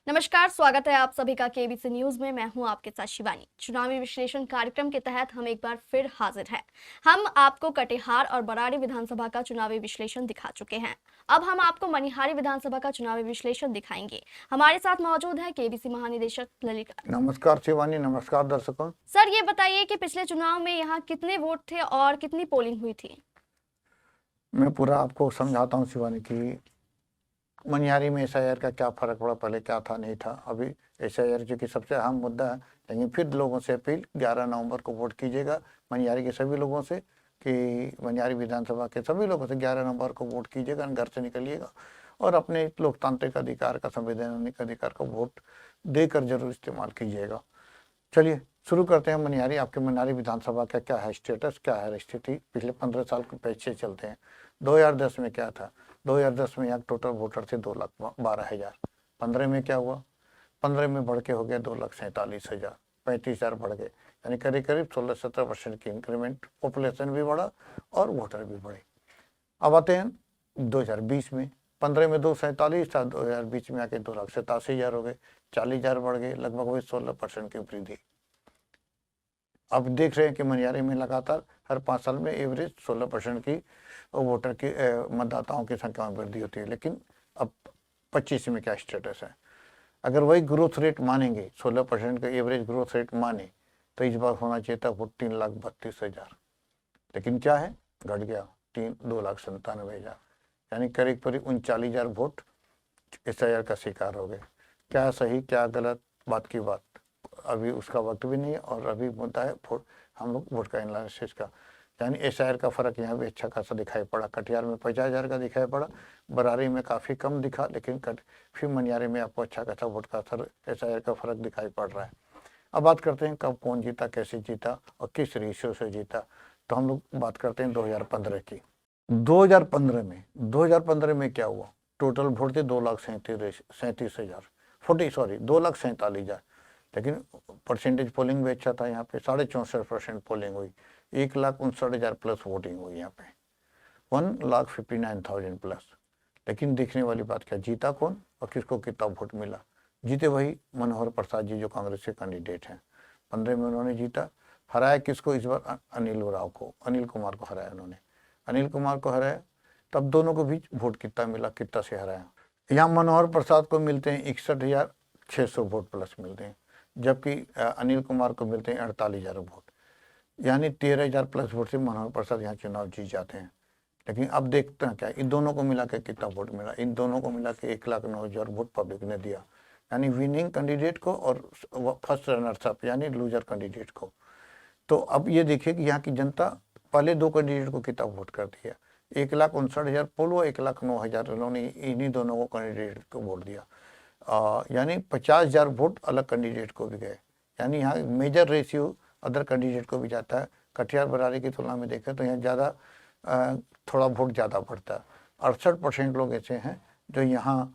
नमस्कार, स्वागत है आप सभी का केबीसी न्यूज में। मैं हूं आपके साथ शिवानी। चुनावी विश्लेषण कार्यक्रम के तहत हम एक बार फिर हाजिर हैं। हम आपको कटिहार और बराड़ी विधानसभा का चुनावी विश्लेषण दिखा चुके हैं। अब हम आपको मनिहारी विधानसभा का चुनावी विश्लेषण दिखाएंगे। हमारे साथ मौजूद है केबीसी महानिदेशक ललित। नमस्कार शिवानी, नमस्कार दर्शकों। सर, ये बताइए कि पिछले चुनाव में यहाँ कितने वोट थे और कितनी पोलिंग हुई थी? मैं पूरा आपको समझाता हूँ शिवानी की मनिहारी में एसआईआर का क्या फर्क पड़ा, पहले क्या था नहीं था। अभी एसआईआर जो कि सबसे अहम मुद्दा है, लेकिन फिर लोगों से अपील 11 नवंबर को वोट कीजिएगा मनिहारी के सभी लोगों से कि मनिहारी विधानसभा के सभी लोगों से 11 नवंबर को वोट कीजिएगा, घर से निकलिएगा और अपने लोकतांत्रिक अधिकार का, संवैधानिक अधिकार का वोट देकर जरूर इस्तेमाल कीजिएगा। चलिए शुरू करते हैं। मनिहारी, आपके मनिहारी विधानसभा का क्या है स्टेटस, क्या है स्थिति, पिछले 15 साल के पीछे चलते हैं। 2010 में क्या था? 2010 में यहाँ टोटल वोटर थे 2,12,000। 15 में क्या हुआ? 15 में बढ़ के हो गया 2,47,000, 35,000 बढ़ गए, यानी करीब करीब 16-17% की इंक्रीमेंट। पॉपुलेशन भी बढ़ा और वोटर भी बढ़े। अब आते हैं 2020 में। 15 में 247 था, 2020 में आके 2,87,000 हो गए, 40,000 बढ़ गए, लगभग वही 16% की वृद्धि। अब देख रहे हैं कि मनिहारी में लगातार हर 5 साल में एवरेज 16% की वोटर की मतदाताओं की संख्या में वृद्धि होती है। लेकिन अब 25 में क्या स्टेटस है? अगर वही ग्रोथ रेट मानेंगे, 16% का एवरेज ग्रोथ रेट माने, तो इस बार होना चाहिए था वोट 3,32,000। लेकिन क्या है, घट गया 2,97,000, यानी करीब करीब 39,000 वोट एसआईआर का शिकार हो गए। क्या सही क्या गलत, बात की बात, अभी उसका वक्त भी नहीं है और अभी मुद्दा है हम लोग वोट का एनालिसिस का। यानी एसआईआर का फर्क यहाँ भी अच्छा खासा दिखाई पड़ा। कटिहार में 50,000 का दिखाई पड़ा, बरारी में काफ़ी कम दिखा, लेकिन फिर मनिहारी में आपको अच्छा खासा वोट का असर, एसआईआर का फर्क दिखाई पड़ रहा है। अब बात करते हैं कब कौन जीता, कैसे जीता और किस रेशियो से जीता। तो हम लोग बात करते हैं 2015 की। 2015 में क्या हुआ? टोटल वोट थे 2,37,000, 2,47,000, लेकिन परसेंटेज पोलिंग भी अच्छा था। यहाँ पे 64.5% पोलिंग हुई, 1,59,000 प्लस वोटिंग हुई यहाँ पे, 1,59,000 प्लस। लेकिन देखने वाली बात क्या, जीता कौन और किसको कितना वोट मिला? जीते वही मनोहर प्रसाद जी, जो कांग्रेस के कैंडिडेट हैं। 15 में उन्होंने जीता। हराया किसको इस बार? अनिल राव को, अनिल कुमार को हराया उन्होंने। अनिल कुमार को हराया, तब दोनों को बीच वोट कितना मिला, कितना से हराया? यहाँ मनोहर प्रसाद को मिलते हैं 61,600 वोट प्लस मिलते हैं, जबकि अनिल कुमार को मिलते हैं 48,000 वोट, यानी 13,000 प्लस वोट से मनोहर प्रसाद यहाँ चुनाव जीत जाते हैं। लेकिन अब देखते हैं क्या इन दोनों को मिला के कितना वोट मिला। इन दोनों को मिला के 1,09,000 वोट पब्लिक ने दिया, यानी विनिंग कैंडिडेट को और फर्स्ट रनर्स अप यानी लूजर कैंडिडेट को। तो अब ये देखिए कि यहाँ की जनता पहले दो कैंडिडेट को कितना वोट करती है। 1,59,000 पोल हुआ, 1,09,000 उन्होंने इन्हीं दोनों को कैंडिडेट को वोट दिया, यानी 50,000 वोट अलग कैंडिडेट को भी गए। यानी यहाँ मेजर रेशियो अदर कैंडिडेट को भी जाता है। कटिहार बरारी की तुलना में देखें तो यहाँ ज़्यादा थोड़ा वोट ज़्यादा पड़ता है। 68% लोग ऐसे हैं जो यहाँ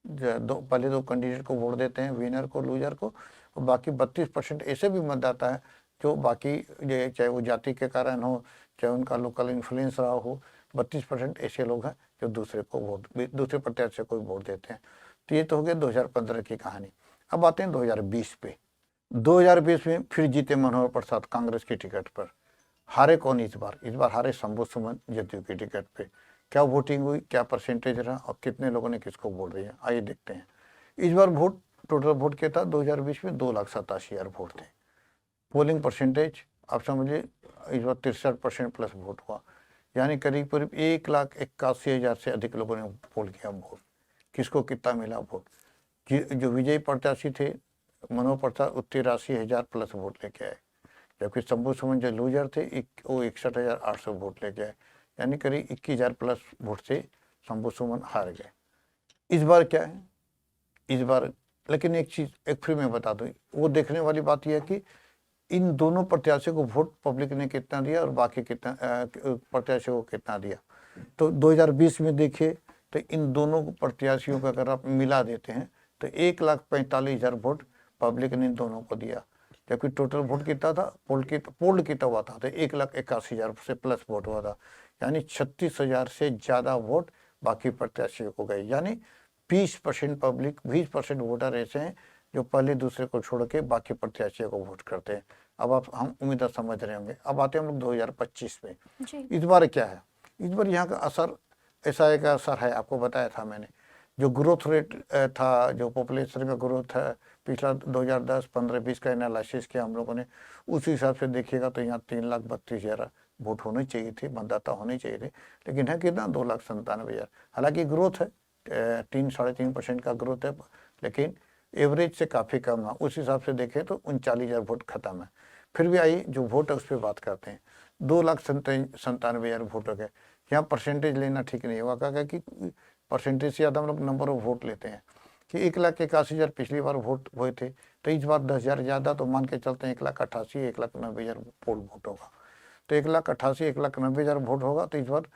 पहले दो कैंडिडेट को वोट देते हैं, विनर को, लूजर को, और बाकी 32% ऐसे भी मतदाता है जो बाकी, चाहे वो जाति के कारण हो, चाहे उनका लोकल इन्फ्लुएंस रहा हो, 32% ऐसे लोग हैं जो दूसरे प्रत्याशी को वोट देते हैं। तो ये तो हो गया 2015 की कहानी। अब आते हैं 2020 पे। 2020 में फिर जीते मनोहर प्रसाद कांग्रेस की टिकट पर। हारे कौन इस बार हारे शंभू सुमन जदयू की टिकट पे। क्या वोटिंग हुई, क्या परसेंटेज रहा और कितने लोगों ने किसको वोट दिया, आइए देखते हैं। इस बार वोट, टोटल वोट क्या था 2020 में? 2,87,000 वोट थे। पोलिंग परसेंटेज आप समझिए इस बार 63% प्लस वोट हुआ, यानी करीब करीब 1,81,000 से अधिक लोगों ने पोल किया वोट। किसको कितना मिला वोट? जो विजयी प्रत्याशी थे मनोहर प्रसाद, 83,000 प्लस वोट लेके आए, जबकि शंभू सुमन जो लूजर थे वो 61,800 वोट लेके आए, यानी करीब 21,000 प्लस वोट से शंभू सुमन हार गए। इस बार क्या है? इस बार लेकिन एक चीज़ एक फिर मैं बता दूँ, वो देखने वाली बात यह है कि इन दोनों प्रत्याशियों को वोट पब्लिक ने कितना दिया और बाकी कितना प्रत्याशियों को कितना दिया। तो 2020 में देखिए तो इन दोनों प्रत्याशियों का अगर आप मिला देते हैं तो 1,45,000 वोट पब्लिक ने इन दोनों को दिया, जबकि टोटल वोट कितना था, पोल्ड कितना हुआ था, तो 1,81,000 से प्लस वोट हुआ था, यानी 36,000 से ज़्यादा वोट बाकी प्रत्याशियों को गए, यानी 20% पब्लिक, 20% वोटर ऐसे हैं जो पहले दूसरे को छोड़ के बाकी प्रत्याशियों को वोट करते हैं। अब आप हम उम्मीद समझ रहे होंगे। अब आते हैं हम लोग 2025 में। जी। इस बार क्या है, इस बार यहाँ का असर ऐसा एक असर है, आपको बताया था मैंने, जो ग्रोथ रेट था, जो पॉपुलेशन का ग्रोथ है, पिछला 2010, 15, 20 का एनालिसिस किया हम लोगों ने, उस हिसाब से देखिएगा तो यहाँ 3,32,000 वोट होने चाहिए थे, मतदाता होने चाहिए थे, लेकिन है कितना, 2,97,000। हालांकि ग्रोथ है 3-3.5% का ग्रोथ है, लेकिन एवरेज से काफ़ी कम है। उस हिसाब से देखें तो 39,000 वोट खत्म है। फिर भी आइए जो वोट है उस पर बात करते हैं। 2,97,000 वोट हो गए। यहाँ परसेंटेज लेना ठीक नहीं होगा, क्या कि परसेंटेज से ज़्यादा हम लोग नंबर ऑफ वोट लेते हैं कि 1,81,000 पिछली बार वोट हुए थे, तो इस बार 10,000 ज़्यादा, तो मान के चलते हैं 1,88,000 1,90,000 वोट होगा। तो 1,88,000 1,90,000 वोट होगा। तो इस बार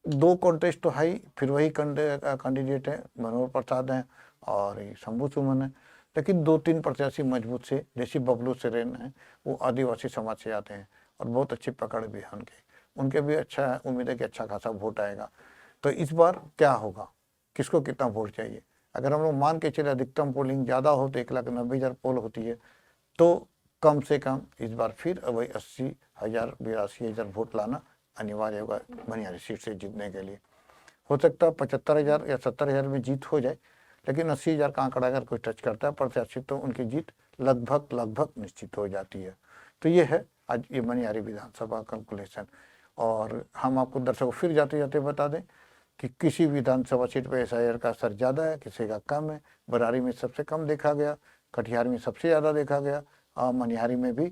2 कॉन्टेस्ट तो है ही, फिर वही कैंडिडेट है, मनोहर प्रसाद हैं और शंभू सुमन है, लेकिन 2-3 प्रत्याशी मजबूत से, जैसे बबलू सोरेन है, वो आदिवासी समाज से आते हैं और बहुत अच्छी पकड़ भी है उनके भी अच्छा है, उम्मीद है कि अच्छा खासा वोट आएगा। तो इस बार क्या होगा, किसको कितना वोट चाहिए? अगर हम लोग मान के चले अधिकतम पोलिंग ज़्यादा हो तो 1,90,000 पोल होती है, तो कम से कम इस बार फिर वही 80,000 82,000 वोट लाना अनिवार्य होगा मनिहारी सीट से जीतने के लिए। हो सकता है 75,000 या 70,000 में जीत हो जाए, लेकिन 80,000 का आंकड़ा अगर कोई टच करता है प्रत्याशी तो उनकी जीत लगभग निश्चित हो जाती है। तो ये है आज ये मनिहारी विधानसभा कैलकुलेशन। और हम आपको दर्शकों फिर जाते जाते बता दें कि किसी विधानसभा सीट पर SIR का असर ज़्यादा है, किसी का कम है। बरारी में सबसे कम देखा गया, कटिहार में सबसे ज़्यादा देखा गया, और मनिहारी में भी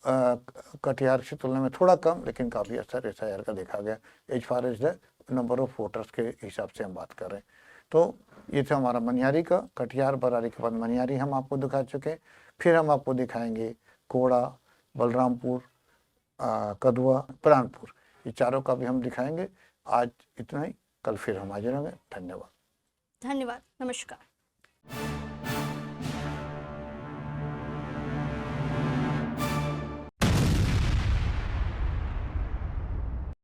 कटिहार की तुलना में थोड़ा कम, लेकिन काफ़ी असर SIR का देखा गया। As far as the number of voters के हिसाब से हम बात कर रहे हैं। तो ये था हमारा मनिहारी का। कटिहार बरारी के बाद मनिहारी हम आपको दिखा चुके हैं। फिर हम आपको दिखाएंगे कोड़ा, बलरामपुर, कदवा, प्राणपुर, ये चारों का भी हम दिखाएंगे। आज इतना ही, कल फिर हम हाजिर होंगे। धन्यवाद। धन्यवाद, नमस्कार।